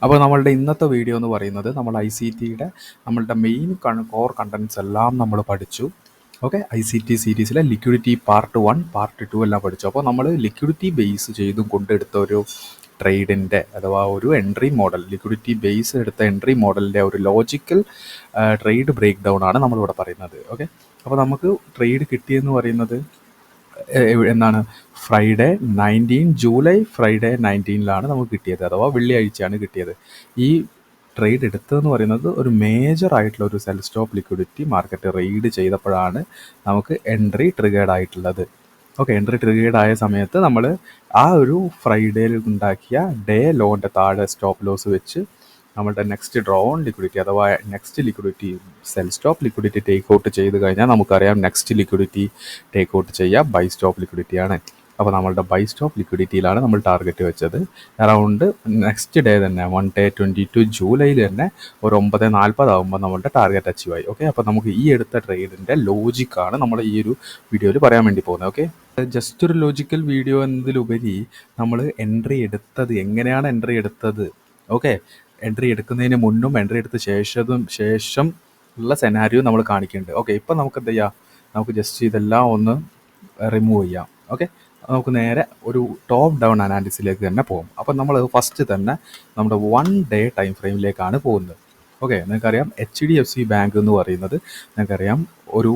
അപ്പോൾ നമ്മളുടെ ഇന്നത്തെ വീഡിയോ എന്ന് പറയുന്നത് നമ്മൾ ഐ സി ടിയുടെ നമ്മളുടെ മെയിൻ കോർ കണ്ടൻസ് എല്ലാം നമ്മൾ പഠിച്ചു. ഓക്കെ, ഐ സി ടി സീരീസിലെ ലിക്വിഡിറ്റി പാർട്ട് 1 പാർട്ട് 2 എല്ലാം പഠിച്ചു. അപ്പോൾ നമ്മൾ ലിക്വിഡിറ്റി ബേസ് ചെയ്തും കൊണ്ടെടുത്ത ഒരു ട്രേഡിൻ്റെ അഥവാ ഒരു എൻട്രി മോഡൽ, ലിക്വിഡിറ്റി ബേസ് എടുത്ത എൻട്രി മോഡലിൻ്റെ ഒരു ലോജിക്കൽ ട്രേഡ് ബ്രേക്ക് ഡൗൺ ആണ് നമ്മളിവിടെ പറയുന്നത്. ഓക്കെ, അപ്പോൾ നമുക്ക് ട്രേഡ് കിട്ടിയെന്ന് പറയുന്നത് എന്താണ്, ജൂലൈ ഫ്രൈഡേ 19 നമുക്ക് കിട്ടിയത്, അഥവാ വെള്ളിയാഴ്ചയാണ് കിട്ടിയത്. ഈ ട്രേഡ് എടുത്തതെന്ന് പറയുന്നത് ഒരു മേജർ ആയിട്ടുള്ള ഒരു cell stop liquidity market raid ചെയ്തപ്പോഴാണ് നമുക്ക് എൻട്രി ട്രിഗേർഡ് ആയിട്ടുള്ളത്. ഓക്കെ, എൻട്രി ട്രിഗേർഡ് ആയ സമയത്ത് നമ്മൾ ആ ഒരു ഫ്രൈഡേയിൽ ഉണ്ടാക്കിയ ഡേ ലോൻ്റെ താഴെ സ്റ്റോപ്പ് ലോസ് വെച്ച് നമ്മളുടെ നെക്സ്റ്റ് ഡ്രോ ഓൺ ലിക്വിഡിറ്റി അഥവാ next liquidity cell stop liquidity take out ചെയ്ത് കഴിഞ്ഞാൽ നമുക്കറിയാം നെക്സ്റ്റ് ലിക്വിഡിറ്റി ടേക്ക് ഔട്ട് ചെയ്യുക ബൈ സ്റ്റോപ്പ് ലിക്വിഡിറ്റിയാണ്. അപ്പോൾ നമ്മളുടെ ബൈ സ്റ്റോപ്പ് ലിക്വിഡിറ്റിയിലാണ് നമ്മൾ ടാർഗറ്റ് വെച്ചത്. അറൗണ്ട് നെക്സ്റ്റ് ഡേ തന്നെ 1/22 ജൂലൈയിൽ തന്നെ ഒരു 9:40 ആകുമ്പോൾ നമ്മളുടെ ടാർഗറ്റ് അച്ചീവ് ആയി. ഓക്കെ, അപ്പോൾ നമുക്ക് ഈ എടുത്ത ട്രേഡിൻ്റെ ലോജിക്കാണ് നമ്മൾ ഈ ഒരു വീഡിയോയിൽ പറയാൻ വേണ്ടി പോകുന്നത്. ഓക്കെ, ജസ്റ്റ് ഒരു ലോജിക്കൽ വീഡിയോ എന്നതിലുപരി നമ്മൾ എൻട്രി എടുത്തത് എങ്ങനെയാണ് എൻട്രി എടുത്തത്, ഓക്കെ, എൻട്രി എടുക്കുന്നതിന് മുന്നും എൻട്രി എടുത്ത ശേഷം ഉള്ള സെനാരിയോ നമ്മൾ കാണിക്കുന്നുണ്ട്. ഓക്കെ, ഇപ്പം നമുക്ക് എന്ത് ചെയ്യാം, നമുക്ക് ജസ്റ്റ് ഇതെല്ലാം ഒന്ന് റിമൂവ് ചെയ്യാം. ഓക്കെ, നമുക്ക് നേരെ ഒരു ടോപ്പ് ഡൗൺ അനാലിസിസിലേക്ക് തന്നെ പോകും. അപ്പം നമ്മൾ ഫസ്റ്റ് തന്നെ നമ്മുടെ 1 ഡേ ടൈം ഫ്രെയിമിലേക്കാണ് പോകുന്നത്. ഓക്കെ, നിങ്ങൾക്കറിയാം HDFC ബാങ്ക് എന്ന് പറയുന്നത് നിങ്ങൾക്കറിയാം ഒരു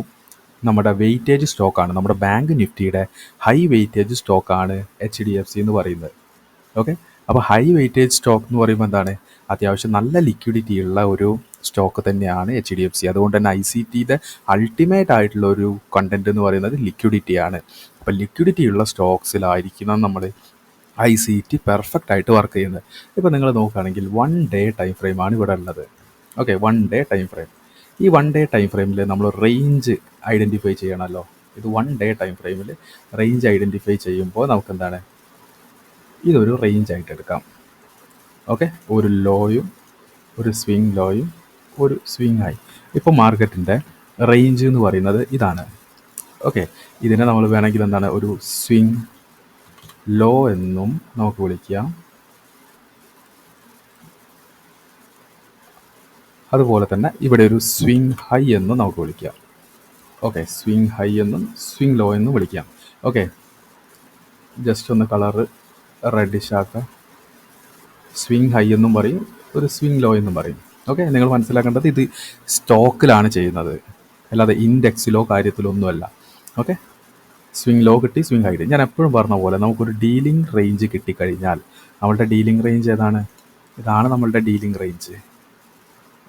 നമ്മുടെ വെയിറ്റേജ് സ്റ്റോക്കാണ്, നമ്മുടെ ബാങ്ക് നിഫ്റ്റിയുടെ ഹൈ വെയിറ്റേജ് സ്റ്റോക്കാണ് HDFC എന്ന് പറയുന്നത്. ഓക്കെ, അപ്പോൾ ഹൈ വെയിറ്റേജ് സ്റ്റോക്ക് എന്ന് പറയുമ്പോൾ എന്താണ്, അത്യാവശ്യം നല്ല ലിക്വിഡിറ്റി ഉള്ള ഒരു സ്റ്റോക്ക് തന്നെയാണ് HDFC. അതുകൊണ്ട് തന്നെ ഐ സി ടിയുടെ അൾട്ടിമേറ്റ് ആയിട്ടുള്ള ഒരു കണ്ടന്റ് എന്ന് പറയുന്നത് ലിക്വിഡിറ്റിയാണ്. അപ്പോൾ ലിക്വിഡിറ്റി ഉള്ള സ്റ്റോക്സിലായിരിക്കണം നമ്മൾ ഐ സി ടി പെർഫെക്റ്റ് ആയിട്ട് വർക്ക് ചെയ്യുന്നത്. ഇപ്പോൾ നിങ്ങൾ നോക്കുകയാണെങ്കിൽ 1 ഡേ ടൈം ഫ്രെയിമാണ് ഇവിടെ ഉള്ളത്. Okay, 1 day time frame. ഈ 1 ഡേ ടൈം ഫ്രെയിമിൽ നമ്മൾ റേഞ്ച് ഐഡൻറ്റിഫൈ ചെയ്യണമല്ലോ. ഇത് 1 ഡേ ടൈം ഫ്രെയിമിൽ റേഞ്ച് ഐഡൻറ്റിഫൈ ചെയ്യുമ്പോൾ നമുക്ക് എന്താണ്, ഇതൊരു റേഞ്ച് ആയിട്ട് എടുക്കാം. ഓക്കെ, ഒരു ലോയും ഒരു സ്വിങ് ലോയും ഒരു സ്വിങ് ഹൈ. ഇപ്പോൾ മാർക്കറ്റിൻ്റെ റേഞ്ച് എന്ന് പറയുന്നത് ഇതാണ്. ഓക്കെ, ഇതിനെ നമ്മൾ വേണമെങ്കിൽ എന്താണ് ഒരു സ്വിങ് ലോ എന്നും നമുക്ക് വിളിക്കാം. അതുപോലെ തന്നെ ഇവിടെ ഒരു സ്വിങ് ഹൈ എന്നും നമുക്ക് വിളിക്കാം. ഓക്കെ, സ്വിങ് ഹൈ എന്നും സ്വിങ് ലോ എന്നും വിളിക്കാം. ഓക്കെ, ജസ്റ്റ് ഒന്ന് കളറ് റെഡിഷ് ആക്കാം. സ്വിങ് ഹൈ എന്നും പറയും, ഒരു സ്വിങ് ലോ എന്നും പറയും. ഓക്കെ, നിങ്ങൾ മനസ്സിലാക്കേണ്ടത് ഇത് സ്റ്റോക്കിലാണ് ചെയ്യുന്നത്, അല്ലാതെ ഇൻഡെക്സിലോ കാര്യത്തിലോ ഒന്നുമല്ല. ഓക്കെ, സ്വിങ് ലോ കിട്ടി, സ്വിങ് ഹൈ കിട്ടി. ഞാൻ എപ്പോഴും പറഞ്ഞ പോലെ നമുക്കൊരു ഡീലിംഗ് റേഞ്ച് കിട്ടിക്കഴിഞ്ഞാൽ, നമ്മളുടെ ഡീലിംഗ് റേഞ്ച് ഏതാണ്, ഇതാണ് നമ്മളുടെ dealing range.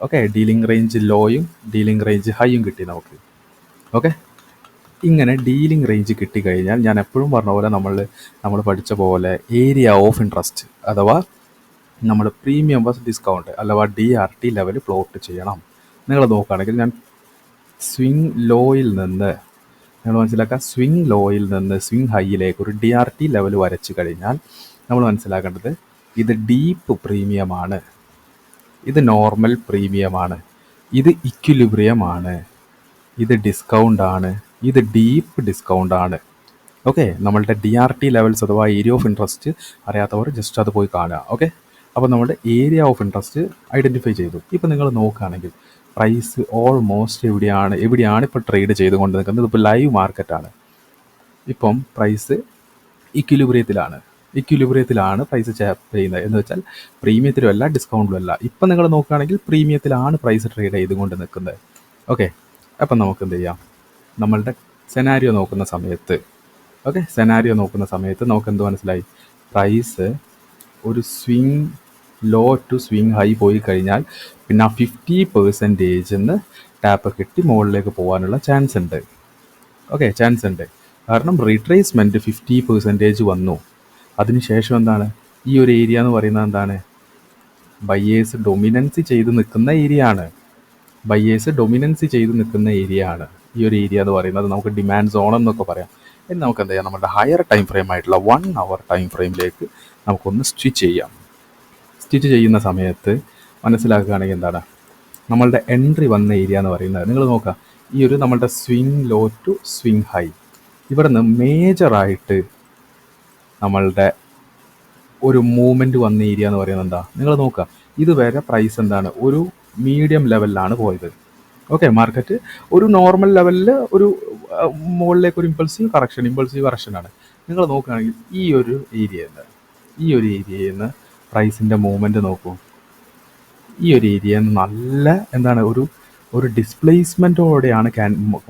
Okay, dealing range ലോയും ഡീലിംഗ് റേഞ്ച് ഹൈയും കിട്ടി നമുക്ക്. ഓക്കെ, ഇങ്ങനെ ഡീലിംഗ് റേഞ്ച് കിട്ടിക്കഴിഞ്ഞാൽ ഞാൻ എപ്പോഴും പറഞ്ഞ പോലെ നമ്മൾ പഠിച്ച പോലെ ഏരിയ ഓഫ് ഇൻട്രസ്റ്റ് അഥവാ നമ്മൾ പ്രീമിയം വസ് ഡിസ്കൗണ്ട് അഥവാ DRT ലെവൽ പ്ലോട്ട് ചെയ്യണം. നിങ്ങൾ നോക്കുകയാണെങ്കിൽ ഞാൻ സ്വിങ് ലോയിൽ നിന്ന്, നിങ്ങൾ മനസ്സിലാക്കുക, സ്വിങ് ലോയിൽ നിന്ന് സ്വിങ് ഹൈയിലേക്ക് ഒരു DRT ലെവൽ വരച്ച് കഴിഞ്ഞാൽ നമ്മൾ മനസ്സിലാക്കേണ്ടത് ഇത് ഡീപ്പ് പ്രീമിയമാണ്, ഇത് നോർമൽ പ്രീമിയമാണ്, ഇത് ഇക്വിലിബ്രിയമാണ്, ഇത് ഡിസ്കൗണ്ടാണ്, ഇത് ഡീപ്പ് ഡിസ്കൗണ്ടാണ്. ഓക്കെ, നമ്മളുടെ DRT ലെവൽസ് അഥവാ ഏരിയ ഓഫ് ഇൻട്രസ്റ്റ് അറിയാത്തവർ ജസ്റ്റ് അത് പോയി കാണുക. ഓക്കെ, അപ്പോൾ നമ്മുടെ ഏരിയ ഓഫ് ഇൻട്രസ്റ്റ് ഐഡൻറ്റിഫൈ ചെയ്തു. ഇപ്പോൾ നിങ്ങൾ നോക്കുകയാണെങ്കിൽ പ്രൈസ് ഓൾമോസ്റ്റ് എവിടെയാണ് ഇപ്പോൾ ട്രേഡ് ചെയ്തുകൊണ്ട് നിൽക്കുന്നത്. ഇപ്പോൾ ലൈവ് മാർക്കറ്റാണ്. ഇപ്പം പ്രൈസ് ഇക്വിലിബ്രിയത്തിലാണ് പ്രൈസ് ചെയ്യുന്നത്. എന്ന് വെച്ചാൽ പ്രീമിയത്തിലും അല്ല ഡിസ്കൗണ്ടിലും അല്ല. ഇപ്പം നിങ്ങൾ നോക്കുകയാണെങ്കിൽ പ്രീമിയത്തിലാണ് പ്രൈസ് ട്രേഡ് ചെയ്തുകൊണ്ട് നിൽക്കുന്നത്. ഓക്കെ, അപ്പം നമുക്ക് എന്ത് ചെയ്യാം, നമ്മളുടെ സെനാരിയോ നോക്കുന്ന സമയത്ത് നമുക്ക് എന്ത് മനസ്സിലായി, പ്രൈസ് ഒരു swing low to swing high പോയി കഴിഞ്ഞാൽ പിന്നെ 50% ടാപ്പ് കിട്ടി മുകളിലേക്ക് പോകാനുള്ള ചാൻസ് ഉണ്ട്. ഓക്കെ, ചാൻസ് ഉണ്ട്. കാരണം റീട്രേസ്മെൻറ്റ് 50% വന്നു. അതിനുശേഷം എന്താണ്, ഈ ഒരു ഏരിയ എന്ന് പറയുന്നത് എന്താണ്, ബയേഴ്സ് ഡൊമിനൻസി ചെയ്ത് നിൽക്കുന്ന ഏരിയ ആണ്. ഈ ഒരു ഏരിയ എന്ന് പറയുന്നത് നമുക്ക് ഡിമാൻഡ് സോൺ എന്നൊക്കെ പറയാം. ഇനി നമുക്ക് എന്ത് ചെയ്യാം, നമ്മുടെ ഹയർ ടൈം ഫ്രെയിം ആയിട്ടുള്ള 1 hour ടൈം ഫ്രെയിമിലേക്ക് നമുക്കൊന്ന് സ്റ്റിച്ച് ചെയ്യുന്ന സമയത്ത് മനസ്സിലാക്കുകയാണെങ്കിൽ എന്താണ്, നമ്മളുടെ എൻട്രി വന്ന ഏരിയ എന്ന് പറയുന്നത് നിങ്ങൾ നോക്കുക, ഈ ഒരു നമ്മളുടെ swing low to swing high, ഇവിടെ നിന്ന് മേജറായിട്ട് നമ്മളുടെ ഒരു മൂവ്മെൻറ്റ് വന്ന ഏരിയ എന്ന് പറയുന്നത് എന്താ, നിങ്ങൾ നോക്കുക, ഇതുവരെ പ്രൈസ് എന്താണ് ഒരു മീഡിയം ലെവലിലാണ് പോയത്. ഓക്കെ, മാർക്കറ്റ് ഒരു നോർമൽ ലെവലിൽ ഒരു മുകളിലേക്ക് ഒരു ഇമ്പൾസീവ് കറക്ഷനാണ്. നിങ്ങൾ നോക്കുകയാണെങ്കിൽ ഈ ഒരു ഏരിയയിൽ നിന്ന് പ്രൈസിൻ്റെ മൂവ്മെൻറ്റ് നോക്കൂ. ഈ ഒരു ഏരിയയിൽ നിന്ന് നല്ല എന്താണ് ഒരു ഡിസ്പ്ലേസ്മെൻറ്റോടെയാണ്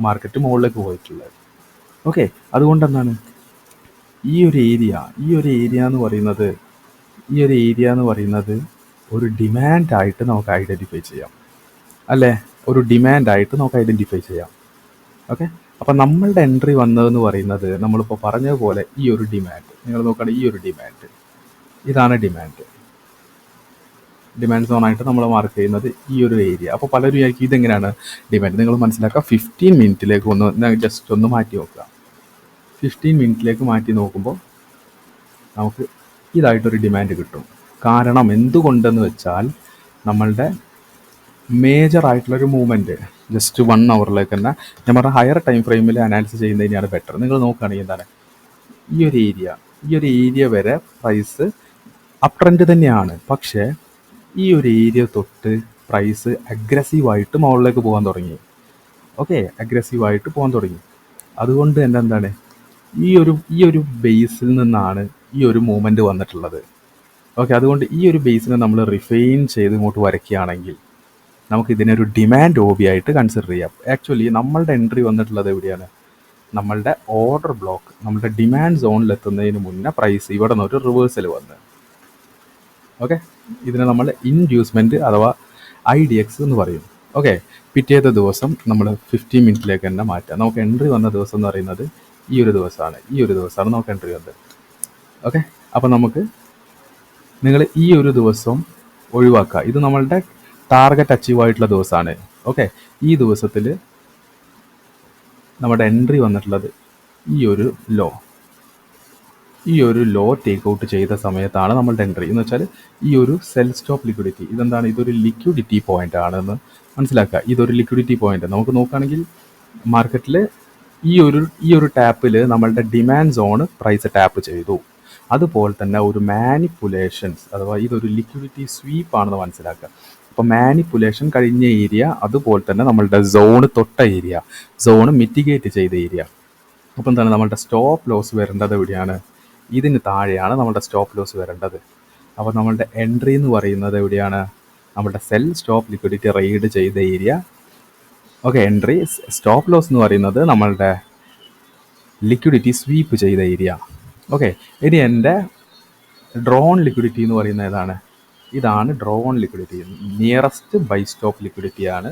മാർക്കറ്റ് മുകളിലേക്ക് പോയിട്ടുള്ളത്. ഓക്കെ, അതുകൊണ്ട് എന്താണ് ഈ ഒരു ഏരിയ എന്ന് പറയുന്നത് ഒരു ഡിമാൻഡായിട്ട് നമുക്ക് ഐഡൻറ്റിഫൈ ചെയ്യാം, അല്ലേ? ഒരു ഡിമാൻഡായിട്ട് നമുക്ക് ഐഡൻറ്റിഫൈ ചെയ്യാം. ഓക്കെ, അപ്പം നമ്മളുടെ എൻട്രി വന്നതെന്ന് പറയുന്നത് നമ്മളിപ്പോൾ പറഞ്ഞതുപോലെ ഈ ഒരു ഡിമാൻഡ് നിങ്ങൾ നോക്കുകയാണെങ്കിൽ ഈ ഒരു ഇതാണ് ഡിമാൻഡ് സോണായിട്ട് നമ്മൾ മാർക്ക് ചെയ്യുന്നത് ഈ ഒരു ഏരിയ. അപ്പോൾ പലരും വിചാരിക്കും ഇതെങ്ങനെയാണ് ഡിമാൻഡ്. നിങ്ങൾ മനസ്സിലാക്കുക, 15 മിനിറ്റിലേക്ക് ജസ്റ്റ് ഒന്ന് മാറ്റി നോക്കുക. 15 മിനിറ്റിലേക്ക് മാറ്റി നോക്കുമ്പോൾ നമുക്ക് ഇതായിട്ടൊരു ഡിമാൻഡ് കിട്ടും. കാരണം എന്തുകൊണ്ടെന്ന് വെച്ചാൽ നമ്മളുടെ മേജർ ആയിട്ടുള്ളൊരു മൂവ്മെൻറ്റ് ജസ്റ്റ് 1 അവറിലേക്ക് തന്നെ ഞാൻ പറഞ്ഞ ഹയർ ടൈം ഫ്രെയിമിൽ അനാലിസിസ് ചെയ്യുന്നതിനാണ് ബെറ്റർ. നിങ്ങൾ നോക്കുകയാണെങ്കിൽ എന്താണ് ഈ ഒരു ഏരിയ വരെ പ്രൈസ് അപ് ട്രെൻഡ് തന്നെയാണ്. പക്ഷേ ഈ ഒരു ഏരിയ തൊട്ട് പ്രൈസ് അഗ്രസീവായിട്ട് മുകളിലേക്ക് പോകാൻ തുടങ്ങി. അതുകൊണ്ട് തന്നെ എന്താണ് ഈ ഒരു ബേസിൽ നിന്നാണ് ഈ ഒരു മൂവ്മെൻറ്റ് വന്നിട്ടുള്ളത്. ഓക്കെ, അതുകൊണ്ട് ഈ ഒരു ബേസിനെ നമ്മൾ റിഫൈൻ ചെയ്ത് ഇങ്ങോട്ട് വരയ്ക്കുകയാണെങ്കിൽ നമുക്ക് ഇതിനൊരു ഡിമാൻഡ് OB ആയിട്ട് കൺസിഡർ ചെയ്യാം. ആക്ച്വലി നമ്മളുടെ എൻട്രി വന്നിട്ടുള്ളത് എവിടെയാണ്? നമ്മളുടെ ഓർഡർ ബ്ലോക്ക്, നമ്മളുടെ ഡിമാൻഡ് സോണിലെത്തുന്നതിന് മുന്നേ പ്രൈസ് ഇവിടെ നിന്ന് ഒരു റിവേഴ്സൽ വന്ന്. ഓക്കെ, ഇതിനെ നമ്മൾ ഇൻഡ്യൂസ്മെൻറ്റ് അഥവാ IDX എന്ന് പറയും. ഓക്കെ, പിറ്റേത്തെ ദിവസം നമ്മൾ 15 മിനിറ്റിലേക്ക് തന്നെ മാറ്റാം. നമുക്ക് എൻട്രി വന്ന ദിവസം എന്ന് പറയുന്നത് ഈ ഒരു ദിവസമാണ് നമുക്ക് എൻട്രി വന്നത്. ഓക്കെ, അപ്പോൾ നിങ്ങൾ ഈ ഒരു ദിവസം ഒഴിവാക്കുക. ഇത് നമ്മളുടെ ടാർഗറ്റ് അച്ചീവ് ആയിട്ടുള്ള ദിവസമാണ്. ഓക്കെ, ഈ ദിവസത്തിൽ നമ്മുടെ എൻട്രി വന്നിട്ടുള്ളത് ഈ ഒരു ലോ ടേക്ക് ഔട്ട് ചെയ്ത സമയത്താണ് നമ്മളുടെ എൻട്രി. എന്ന് വെച്ചാൽ ഈ ഒരു സെൽ സ്റ്റോപ്പ് ലിക്വിഡിറ്റി ഇതെന്താണ്? ഇതൊരു ലിക്വിഡിറ്റി പോയിന്റ് ആണെന്ന് മനസ്സിലാക്കുക. ഇതൊരു ലിക്വിഡിറ്റി പോയിന്റ് നമുക്ക് നോക്കുകയാണെങ്കിൽ മാർക്കറ്റിൽ ഈ ഒരു ടാപ്പിൽ നമ്മളുടെ ഡിമാൻഡ് സോണ് പ്രൈസ് ടാപ്പ് ചെയ്തു. അതുപോലെ തന്നെ ഒരു മാനിപ്പുലേഷൻസ് അഥവാ ഇതൊരു ലിക്വിഡിറ്റി സ്വീപ്പ് ആണെന്ന് മനസ്സിലാക്കുക. അപ്പോൾ മാനിപ്പുലേഷൻ കഴിഞ്ഞ ഏരിയ, അതുപോലെ തന്നെ നമ്മളുടെ സോണ് മിറ്റിഗേറ്റ് ചെയ്ത ഏരിയ. അപ്പോൾ എന്താണ് നമ്മളുടെ സ്റ്റോപ്പ് ലോസ് വരേണ്ടത് എവിടെയാണ്? ഇതിന് താഴെയാണ് നമ്മളുടെ സ്റ്റോപ്പ് ലോസ് വരേണ്ടത്. അപ്പോൾ നമ്മളുടെ എൻട്രി എന്ന് പറയുന്നത് എവിടെയാണ്? നമ്മളുടെ സെൽ സ്റ്റോപ്പ് ലിക്വിഡിറ്റി റെയ്ഡ് ചെയ്ത area. Okay, entry. Stop loss എന്ന് പറയുന്നത് നമ്മളുടെ ലിക്വിഡിറ്റി സ്വീപ്പ് ചെയ്ത ഏരിയ. ഓക്കെ, ഇനി എൻ്റെ ഡ്രോൺ ലിക്വിഡിറ്റി എന്ന് പറയുന്നത് ഏതാണ്? ഇതാണ് draw on liquidity. Nearest buy stop ലിക്വിഡിറ്റിയാണ്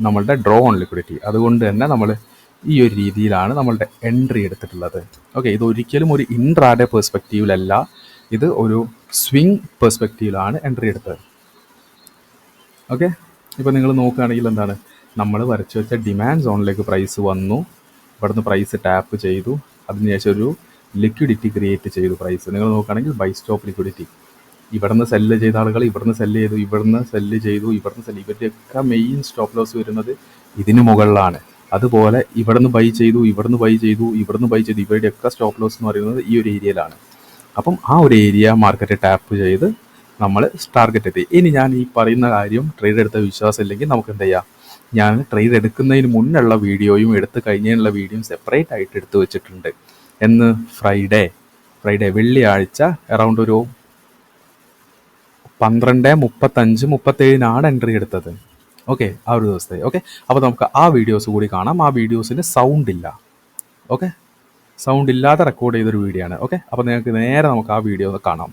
നമ്മളുടെ ഡ്രോൺ ലിക്വിഡിറ്റി. അതുകൊണ്ട് തന്നെ നമ്മൾ ഈ ഒരു രീതിയിലാണ് നമ്മളുടെ എൻട്രി എടുത്തിട്ടുള്ളത്. ഓക്കെ, ഇതൊരിക്കലും ഒരു ഇൻട്രാഡേ പെർസ്പെക്റ്റീവിലല്ല, ഇത് ഒരു സ്വിങ് പെർസ്പെക്റ്റീവിലാണ് എൻട്രി എടുത്തത്. ഓക്കെ, ഇപ്പോൾ നിങ്ങൾ നോക്കുകയാണെങ്കിൽ എന്താണ് നമ്മൾ വരച്ചു വെച്ച ഡിമാൻഡ് സോണിലേക്ക് പ്രൈസ് വന്നു. ഇവിടുന്ന് പ്രൈസ് ടാപ്പ് ചെയ്തു. അതിനുശേഷം ഒരു ലിക്വിഡിറ്റി ക്രിയേറ്റ് ചെയ്തു പ്രൈസ്. നിങ്ങൾ നോക്കുകയാണെങ്കിൽ ബൈ സ്റ്റോപ്പ് ലിക്വിഡിറ്റി. ഇവിടുന്ന് സെല്ല് ചെയ്ത ആളുകൾ ഇവിടുന്ന് സെല്ല് ചെയ്തു, ഇവിടുന്ന് സെല്ല് ചെയ്തു, ഇവരുടെയൊക്കെ മെയിൻ സ്റ്റോപ്പ് ലോസ് വരുന്നത് ഇതിന് മുകളിലാണ്. അതുപോലെ ഇവിടുന്ന് ബൈ ചെയ്തു, ഇവിടുന്ന് ബൈ ചെയ്തു, ഇവരുടെയൊക്കെ സ്റ്റോപ്പ് ലോസ് എന്ന് പറയുന്നത് ഈ ഒരു ഏരിയയിലാണ്. അപ്പം ആ ഒരു ഏരിയ മാർക്കറ്റ് ടാപ്പ് ചെയ്ത് നമ്മൾ ടാർഗറ്റ് എത്തി. ഇനി ഞാൻ ഈ പറയുന്ന കാര്യം ട്രേഡ് എടുത്ത വിശ്വാസം ഇല്ലെങ്കിൽ നമുക്ക് എന്ത് ചെയ്യാം? ഞാൻ ട്രേഡ് എടുക്കുന്നതിന് മുന്നുള്ള വീഡിയോയും എടുത്ത് കഴിഞ്ഞതിനുള്ള വീഡിയോയും സെപ്പറേറ്റ് ആയിട്ട് എടുത്ത് വെച്ചിട്ടുണ്ട്. എന്ന് ഫ്രൈഡേ വെള്ളിയാഴ്ച അറൗണ്ട് ഒരു 12:35-37 എൻട്രി എടുത്തത്. ഓക്കെ, ആ ഒരു ദിവസത്തെ. ഓക്കെ, അപ്പോൾ നമുക്ക് ആ വീഡിയോസ് കൂടി കാണാം. ആ വീഡിയോസിന് സൗണ്ട് ഇല്ല. ഓക്കെ, സൗണ്ട് ഇല്ലാതെ റെക്കോർഡ് ചെയ്തൊരു വീഡിയോ ആണ്. ഓക്കെ, അപ്പോൾ നിങ്ങൾക്ക് നേരെ നമുക്ക് ആ വീഡിയോ കാണാം.